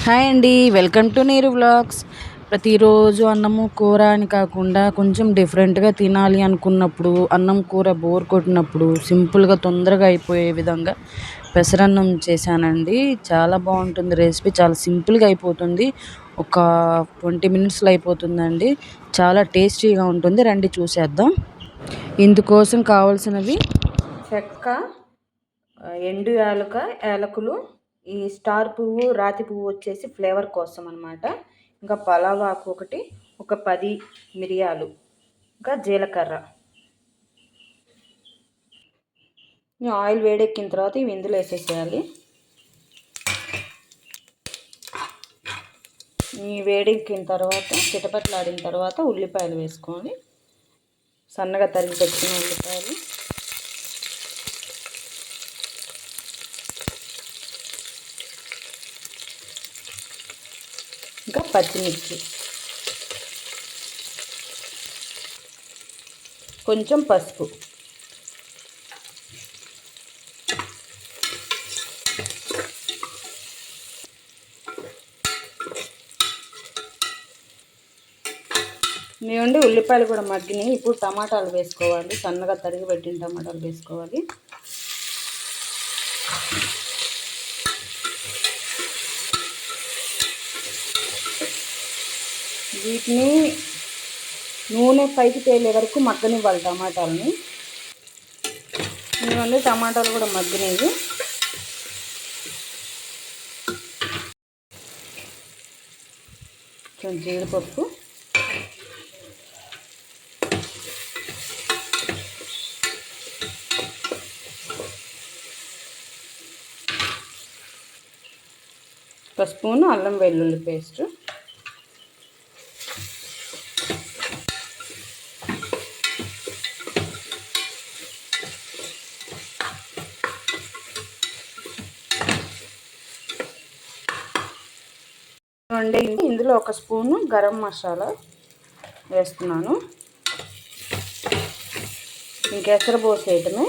Hi అండి, welcome to నీరు vlogs. ప్రతిరోజు అన్నము కూర అని కాకుండా కొంచెం డిఫరెంట్గా తినాలి అనుకున్నప్పుడు, అన్నం కూర బోర్ కొట్టినప్పుడు సింపుల్గా తొందరగా అయిపోయే విధంగా పెసరన్నం చేశానండి. చాలా బాగుంటుంది రెసిపీ, చాలా సింపుల్గా అయిపోతుంది. ఒక 20 మినిట్స్లో అయిపోతుందండి. చాలా టేస్టీగా ఉంటుంది, రండి చూసేద్దాం. ఇందుకోసం కావాల్సినవి చెక్క, ఎండు యాలకులు, ఈ స్టార్ పువ్వు, రాతి పువ్వు వచ్చేసి ఫ్లేవర్ కోసం అనమాట. ఇంకా పలావ్ ఆకు ఒకటి, ఒక 10 మిరియాలు, ఇంకా జీలకర్ర. ఆయిల్ వేడెక్కిన తర్వాత ఇవి ఇందులో వేసేసేయాలి. ఈ వేడెక్కిన తర్వాత చిటపట్లాడిన తర్వాత ఉల్లిపాయలు వేసుకొని, సన్నగా తరిగి పెట్టుకున్న ఉల్లిపాయలు, ఇంకా పచ్చిమిర్చి, కొంచెం పసుపు, ఇవ్వండి. ఉల్లిపాయలు కూడా మగ్గినాయి. ఇప్పుడు టమాటాలు వేసుకోవాలి, సన్నగా తరిగి పెట్టిన టమాటాలు వేసుకోవాలి. వీటిని నూనె పైకి తేలే వరకు మగ్గనివ్వాలి టమాటాలని. ఇవన్నీ టమాటాలు కూడా మగ్గినాయి. కొంచెం జీడిపప్పు, ఒక స్పూను అల్లం వెల్లుల్లి పేస్ట్, ఇందులో ఒక స్పూను గరం మసాలా వేస్తున్నాను. ఇంకెసరు పోసేయటమే.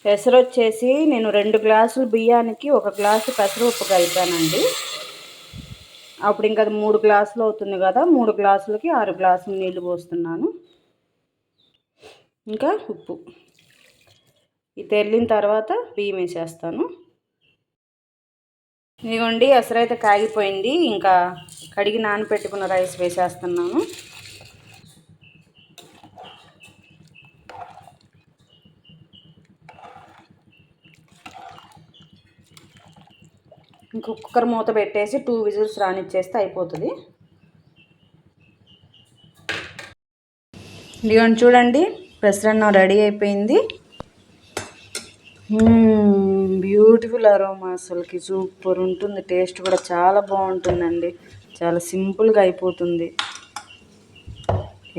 పెసరు వచ్చేసి నేను 2 గ్లాసులు బియ్యానికి 1 గ్లాసు పెసరపప్పు కలిపానండి. అప్పుడు ఇంకా అది 3 గ్లాసులు అవుతుంది కదా, 3 గ్లాసులకి 6 గ్లాసులు నీళ్లు పోస్తున్నాను. ఇంకా ఉప్పు. ఇది తెల్లిన తర్వాత బియ్యం వేసేస్తాను. ఇదిగోండి, ఎసరైతే కాగిపోయింది. ఇంకా కడిగి నానపెట్టుకున్న రైస్ వేసేస్తున్నాను. ఇంక కుక్కర్ మూత పెట్టేసి 2 విజిల్స్ రానిచ్చేస్తే అయిపోతుంది. ఇదిగోండి చూడండి, పెసరన్నం రెడీ అయిపోయింది. బ్యూటిఫుల్ అరోమా, అసలుకి సూపర్ ఉంటుంది. టేస్ట్ కూడా చాలా బాగుంటుందండి. చాలా సింపుల్గా అయిపోతుంది,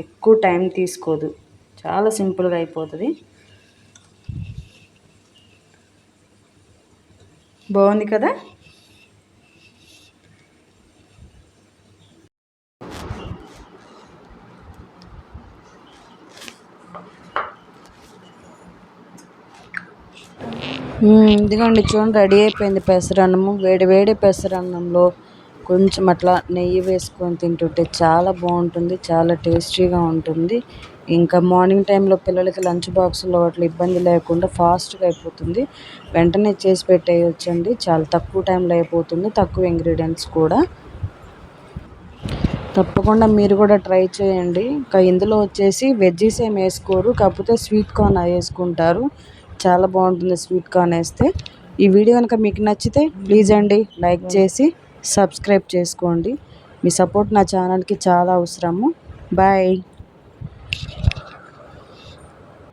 ఎక్కువ టైం తీసుకోదు, చాలా సింపుల్గా అయిపోతుంది. బాగుంది కదా. ఇదిగోండి చూడండి, రెడీ అయిపోయింది పెసరన్నము. వేడి వేడి పెసరన్నంలో కొంచెం అట్లా నెయ్యి వేసుకొని తింటుంటే చాలా బాగుంటుంది, చాలా టేస్టీగా ఉంటుంది. ఇంకా మార్నింగ్ టైంలో పిల్లలకి లంచ్ బాక్స్లో అట్లా ఇబ్బంది లేకుండా ఫాస్ట్గా అయిపోతుంది. వెంటనే చేసి పెట్టేయొచ్చండి. చాలా తక్కువ టైంలో అయిపోతుంది, తక్కువ ఇంగ్రీడియంట్స్ కూడా. తప్పకుండా మీరు కూడా ట్రై చేయండి. ఇంకా ఇందులో వచ్చేసి వెజ్జీస్ ఏం వేసుకోరు, కాకపోతే స్వీట్ కార్న్ వేసుకుంటారు. చాలా బాగుంటుంది స్వీట్ కార్న్ వేస్తే. ఈ వీడియో కనుక మీకు నచ్చితే ప్లీజ్ అండి లైక్ చేసి సబ్స్క్రైబ్ చేసుకోండి. మీ సపోర్ట్ నా ఛానల్కి చాలా అవసరము. బాయ్.